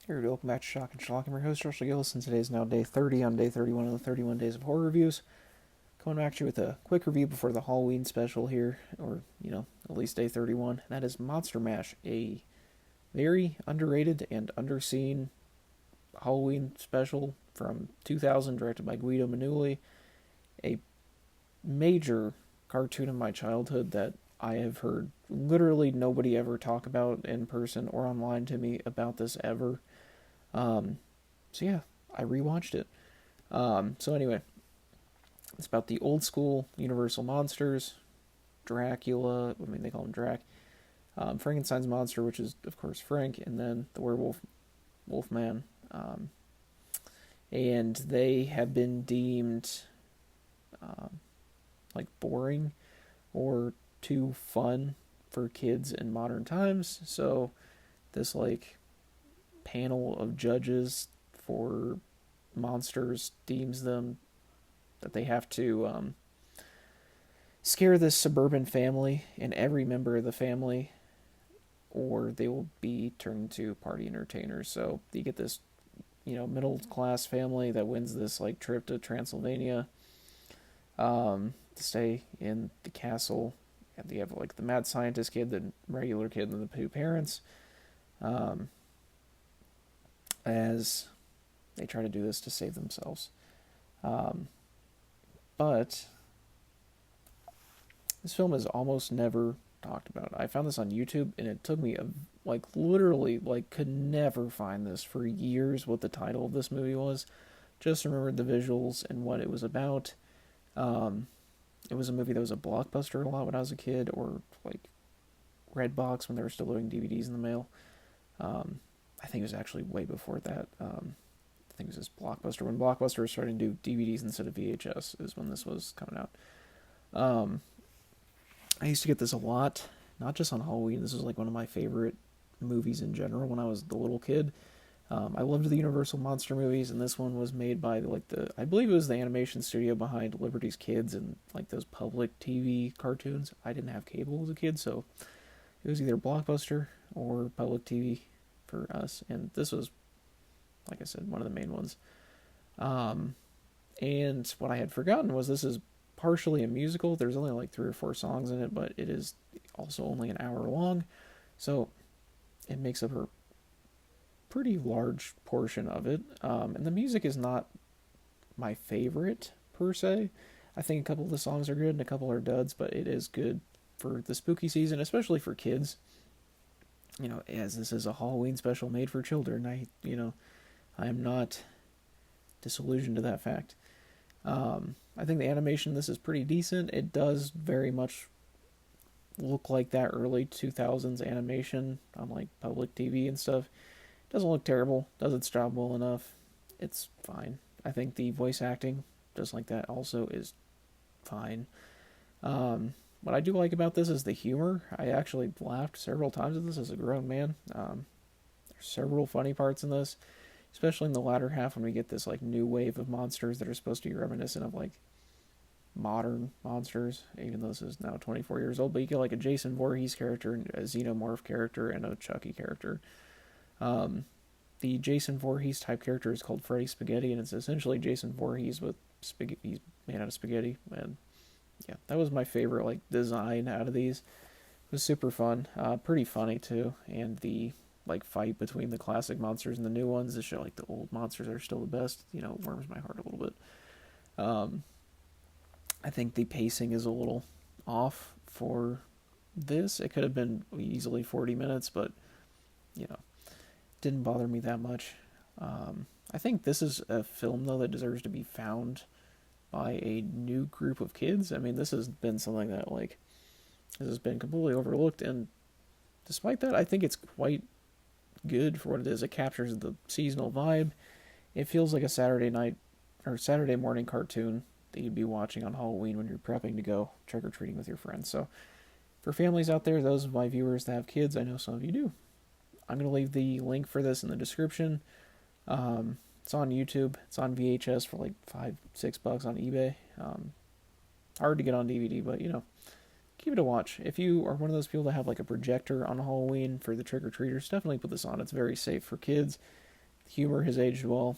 Here, welcome back to Shock and Shock. I'm your host, Russell Gillis, and today is now day 30 on day 31 of the 31 Days of Horror Reviews. Coming back to you with a quick review before the Halloween special here, or, at least day 31. And that is Monster Mash, a very underrated and underseen Halloween special from 2000, directed by Guido Manuli. A major cartoon of my childhood that I have heard literally nobody ever talk about in person or online to me about this ever. Um, so yeah, I rewatched it. So anyway, it's about the old school Universal monsters, Dracula. I mean, they call him Drac. Frankenstein's monster, which is of course Frank, and then the werewolf, Wolfman. And they have been deemed um, like boring or too fun for kids in modern times. So this like panel of judges for monsters deems them that they have to scare this suburban family and every member of the family, or they will be turned into party entertainers. So you get this, middle class family that wins this like trip to Transylvania to stay in the castle. And they have like the mad scientist kid, the regular kid, and the two parents. Um, as they try to do this to save themselves. Um, but this film is almost never talked about. I found this on YouTube, and it took me literally could never find this for years. What the title of this movie was, just remembered the visuals and what it was about. Um, it was a movie that was a Blockbuster a lot when I was a kid, or like Redbox when they were still doing DVDs in the mail. Um, I think it was actually way before that. I think it was just Blockbuster. When Blockbuster was starting to do DVDs instead of VHS is when this was coming out. Um, I used to get this a lot, not just on Halloween. This was like one of my favorite movies in general when I was the little kid. I loved the Universal monster movies, and this one was made by I believe it was the animation studio behind Liberty's Kids and like those public TV cartoons. I didn't have cable as a kid, so it was either Blockbuster or public TV for us, and this was, like I said, one of the main ones. Um, and what I had forgotten was this is partially a musical. There's only like 3 or 4 songs in it, but it is also only an hour long, so it makes up a pretty large portion of it. And the music is not my favorite per se. I think a couple of the songs are good and a couple are duds, but it is good for the spooky season, especially for kids. As this is a Halloween special made for children, I am not disillusioned to that fact. I think the animation in this is pretty decent. It does very much look like that early 2000s animation on like public TV and stuff. It doesn't look terrible. Does its job well enough. It's fine. I think the voice acting, just like that, also is fine. What I do like about this is the humor. I actually laughed several times at this as a grown man. There's several funny parts in this, especially in the latter half when we get this like new wave of monsters that are supposed to be reminiscent of like modern monsters, even though this is now 24 years old. But you get like a Jason Voorhees character, a Xenomorph character, and a Chucky character. Um, the Jason Voorhees type character is called Freddy Spaghetti, and it's essentially Jason Voorhees with spaghetti. He's made out of spaghetti, and yeah, that was my favorite like design out of these. It was super fun, pretty funny too, and the like fight between the classic monsters and the new ones to show like the old monsters are still the best. Warms my heart a little bit. Um, I think the pacing is a little off for this. It could have been easily 40 minutes, but you know, didn't bother me that much. I think this is a film though that deserves to be found by a new group of kids. I mean, this has been something that like this has been completely overlooked, and despite that, I think it's quite good for what it is. It captures the seasonal vibe. It feels like a Saturday night or Saturday morning cartoon that you'd be watching on Halloween when you're prepping to go trick or treating with your friends. So, for families out there, those of my viewers that have kids, I know some of you do. I'm going to leave the link for this in the description. It's on YouTube. It's on VHS for like $5-6 on eBay. Hard to get on DVD, but give it a watch. If you are one of those people that have like a projector on Halloween for the trick or treaters, definitely put this on. It's very safe for kids. Humor has aged well.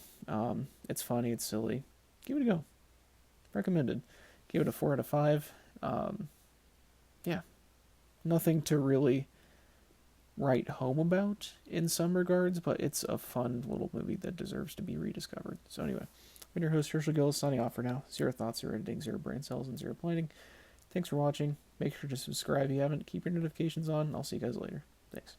It's funny, it's silly. Give it a go. Recommended. Give it a 4 out of 5. Yeah, nothing to really write home about in some regards, but it's a fun little movie that deserves to be rediscovered. So anyway, I've been your host, Herschel Gillis, signing off for now. Zero thoughts, zero editing, zero brain cells, and zero planning. Thanks for watching. Make sure to subscribe if you haven't. Keep your notifications on. I'll see you guys later. Thanks.